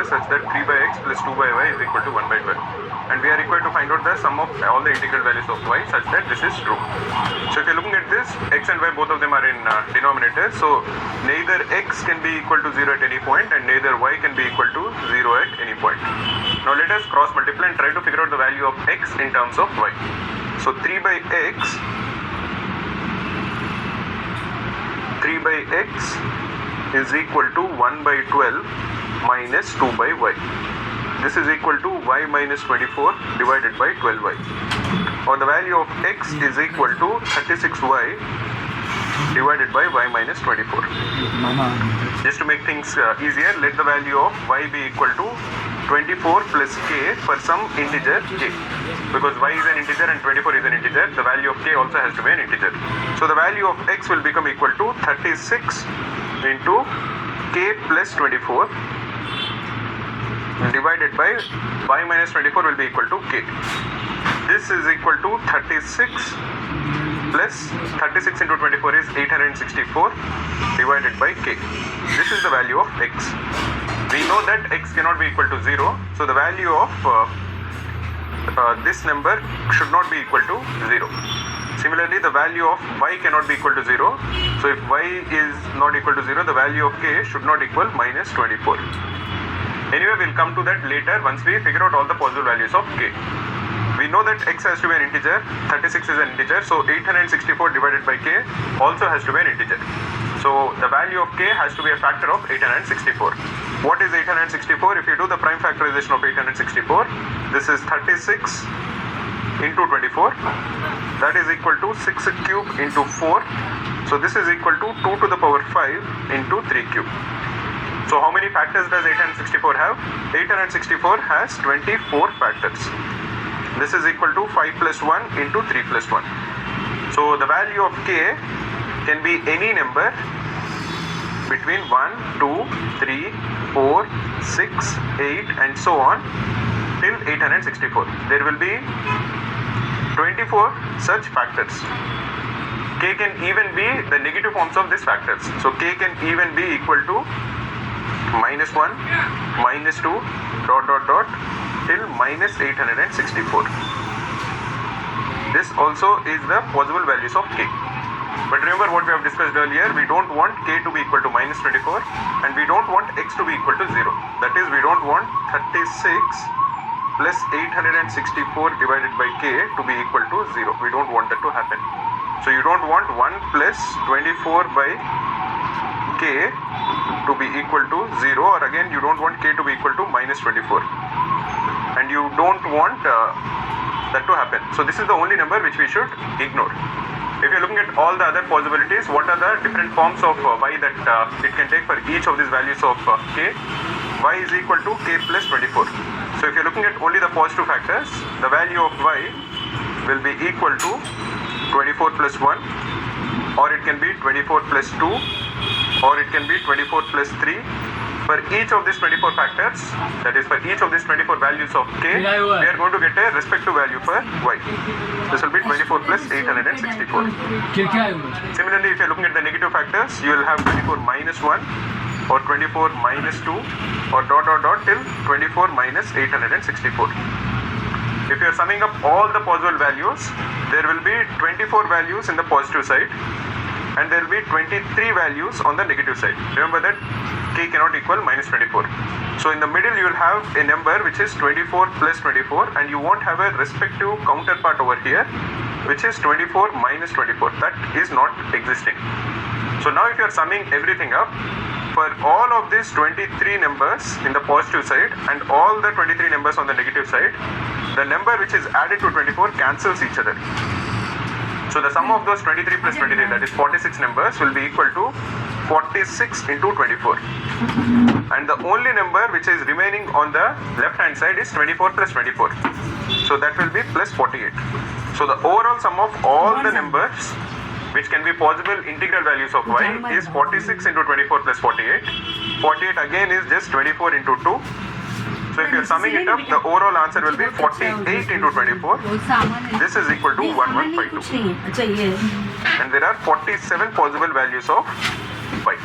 denominator such that 3 by x plus 2 by y is equal to 1 by 12. And we are required to find out the sum of all the integral values of y such that this is true. So if you're looking at this, x and y, both of them are in denominator. So neither x can be equal to 0 at any point and neither y can be equal to 0 at any point. Now let us cross multiply and try to figure out the value of x in terms of y. So 3 by x is equal to 1 by 12 minus 2 by y. This is equal to y minus 24 divided by 12y. Or the value of x is equal to 36y divided by y minus 24. Just to make things easier, let the value of y be equal to 24 plus k for some integer k. Because y is an integer and 24 is an integer, the value of k also has to be an integer. So the value of x will become equal to 36 into k plus 24 divided by y minus 24 will be equal to k. This is equal to 36 plus 36 into 24 is 864 divided by k. This is the value of x. We know that x cannot be equal to 0, so the value of this number should not be equal to 0. Similarly, the value of y cannot be equal to 0, so if y is not equal to 0, the value of k should not equal minus 24. Anyway, we'll come to that later once we figure out all the possible values of k. We know that x has to be an integer, 36 is an integer, so 864 divided by k also has to be an integer. So the value of k has to be a factor of 864. What is 864? If you do the prime factorization of 864, this is 36 into 24, that is equal to 6 cube into 4. So this is equal to 2 to the power 5 into 3 cube. So how many factors does 864 have? 864 has 24 factors. This is equal to 5 plus 1 into 3 plus 1. So the value of k can be any number between 1, 2, 3, 4, 6, 8 and so on till 864. There will be 24 such factors. K can even be the negative forms of these factors. So k can even be equal to minus 1, minus 2, dot dot dot till minus 864. This also is the possible values of k. But remember what we have discussed earlier, we don't want k to be equal to minus 24 and we don't want x to be equal to 0. That is, we don't want 36 plus 864 divided by k to be equal to 0. We don't want that to happen. So you don't want 1 plus 24 by k to be equal to 0, or again you don't want k to be equal to minus 24. And you don't want that to happen. So this is the only number which we should ignore. If you're looking at all the other possibilities, what are the different forms of y that it can take for each of these values of k? Y is equal to k plus 24. So if you're looking at only the positive factors, the value of y will be equal to 24 plus 1, or it can be 24 plus 2, or it can be 24 plus 3. For each of these 24 factors, that is for each of these 24 values of k, we are going to get a respective value for y. This will be 24 plus 864. Similarly, if you are looking at the negative factors, you will have 24 minus 1, or 24 minus 2, or dot dot dot till 24 minus 864. If you are summing up all the possible values, there will be 24 values in the positive side and there will be 23 values on the negative side. Remember that k cannot equal minus 24. So in the middle you will have a number which is 24 plus 24 and you won't have a respective counterpart over here which is 24 minus 24. That is not existing. So now if you are summing everything up, for all of these 23 numbers in the positive side and all the 23 numbers on the negative side, the number which is added to 24 cancels each other. So the sum of those 23 plus 23, that is 46 numbers, will be equal to 46 into 24. And the only number which is remaining on the left hand side is 24 plus 24. So that will be plus 48. So the overall sum of all the numbers which can be possible integral values of y is 46 into 24 plus 48. 48 again is just 24 into 2. So if you are summing it up, the overall answer will be 48 into 24. This is equal to 1152. And there are 47 possible values of y.